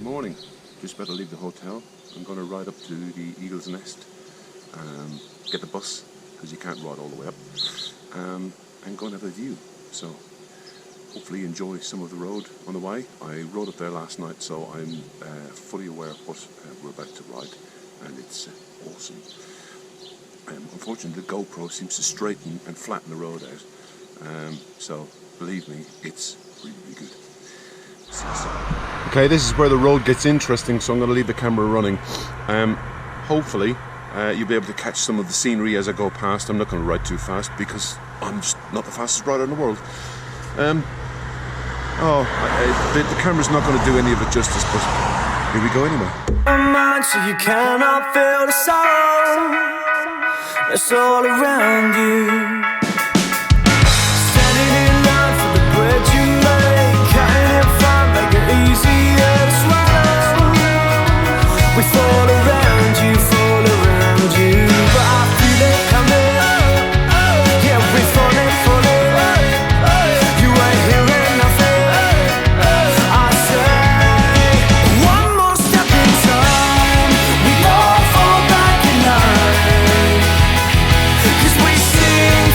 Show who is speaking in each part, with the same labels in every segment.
Speaker 1: Good morning. Just about to leave the hotel. I'm going to ride up to the Eagle's Nest, get the bus, because you can't ride all the way up, and go and have a view. So hopefully enjoy some of the road on the way. I rode up there last night, so I'm fully aware of what we're about to ride, and it's awesome. Unfortunately, the GoPro seems to straighten and flatten the road out, so believe me, it's really, really good. Okay, this is where the road gets interesting, so I'm going to leave the camera running. Hopefully you'll be able to catch some of the scenery as I go past. I'm not going to ride too fast because I'm just not the fastest rider in the world. The camera's not going to do any of it justice, but here we go anyway.
Speaker 2: Mind, so you cannot feel the sorrow that's all around you. Standing in line for the bread you make, cutting it fine, make it easier to swallow. We fall around you, but I feel it coming. Yeah, we're falling. You ain't hearing nothing. I say, one more step in time, we all fall back in line. 'Cause we sing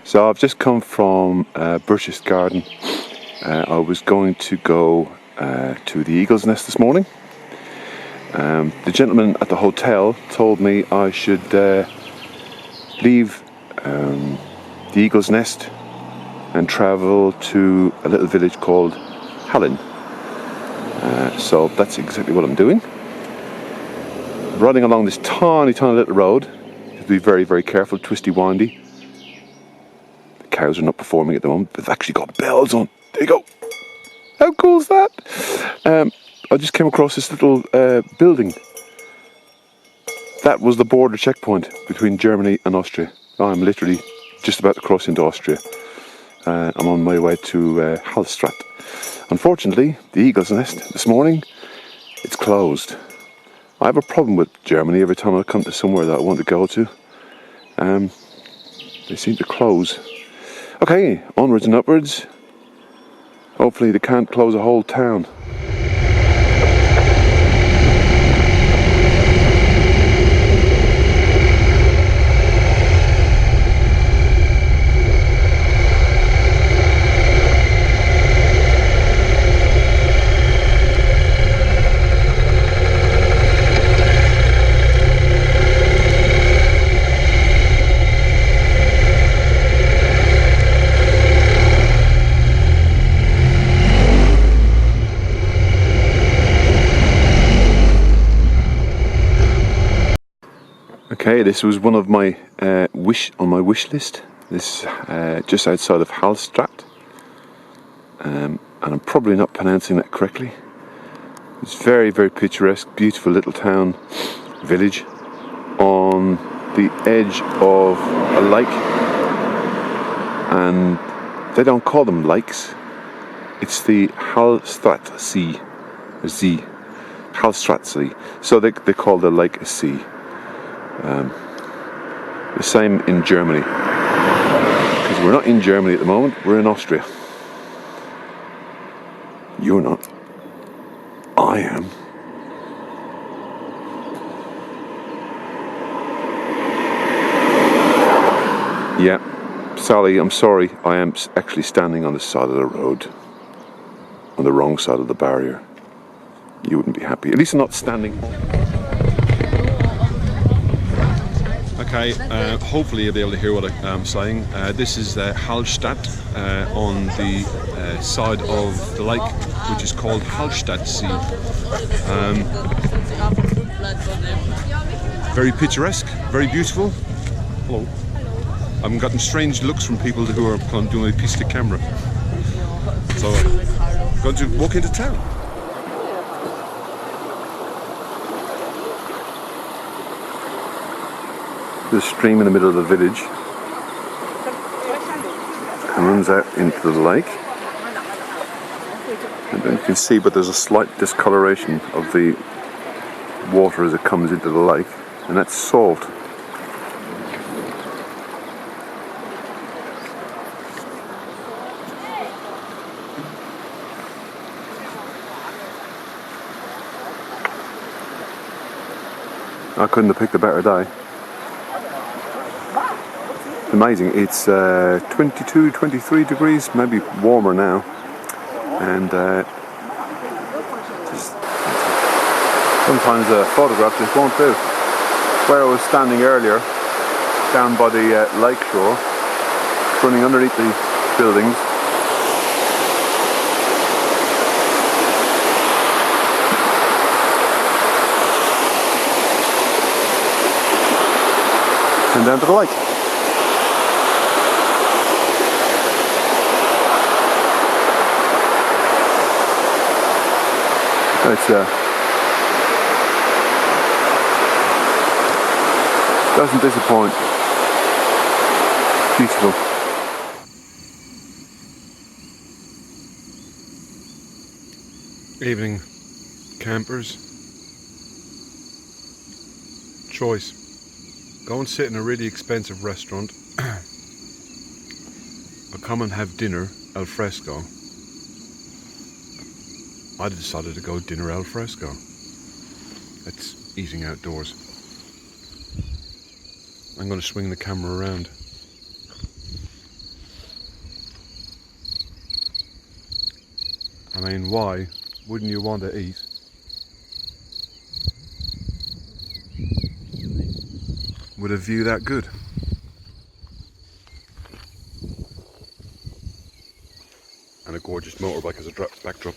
Speaker 1: So I've just come from Burgess Garden. I was going to go to the Eagle's Nest this morning. The gentleman at the hotel told me I should leave the Eagle's Nest and travel to a little village called Hallstatt. So that's exactly what I'm doing. Riding along this tiny little road. You have to be very, very careful, twisty, windy. The cows are not performing at the moment, but they've actually got bells on. There you go. How cool is that? I just came across this little building. That was the border checkpoint between Germany and Austria. I'm literally just about to cross into Austria. I'm on my way to Hallstatt. Unfortunately, the Eagle's Nest this morning, it's closed. I have a problem with Germany every time I come to somewhere that I want to go to. They seem to close. Okay, onwards and upwards. Hopefully they can't close a whole town. Okay, this was one of my wish list. This is just outside of Hallstatt, and I'm probably not pronouncing that correctly. It's very, very picturesque, beautiful little town, village on the edge of a lake, and they don't call them lakes. It's the Hallstatt Sea, or Z, Hallstatt Sea. So they call the lake a sea. The same in Germany, because we're not in Germany at the moment, we're in Austria. You're not. I am. Yeah, Sally, I'm sorry, I am actually standing on the side of the road, on the wrong side of the barrier. You wouldn't be happy. At least I'm not standing. Okay, hopefully you'll be able to hear what I'm saying. This is Hallstatt on the side of the lake, which is called Hallstatt See. Very picturesque, very beautiful. Hello. I'm getting strange looks from people who are doing a piece to camera. So I'm going to walk into town. The stream in the middle of the village and runs out into the lake, and then you can see, but there's a slight discoloration of the water as it comes into the lake, and that's salt. I couldn't have picked a better day. Amazing, it's 22, 23 degrees, maybe warmer now, and sometimes a photograph just won't do. Where I was standing earlier, down by the lake shore, running underneath the buildings, and down to the lake. It's doesn't disappoint. Beautiful. Evening campers. Choice. Go and sit in a really expensive restaurant or come and have dinner al fresco. I decided to go dinner al fresco. That's eating outdoors. I'm going to swing the camera around. I mean, why wouldn't you want to eat with a view that good? And a gorgeous motorbike as a backdrop.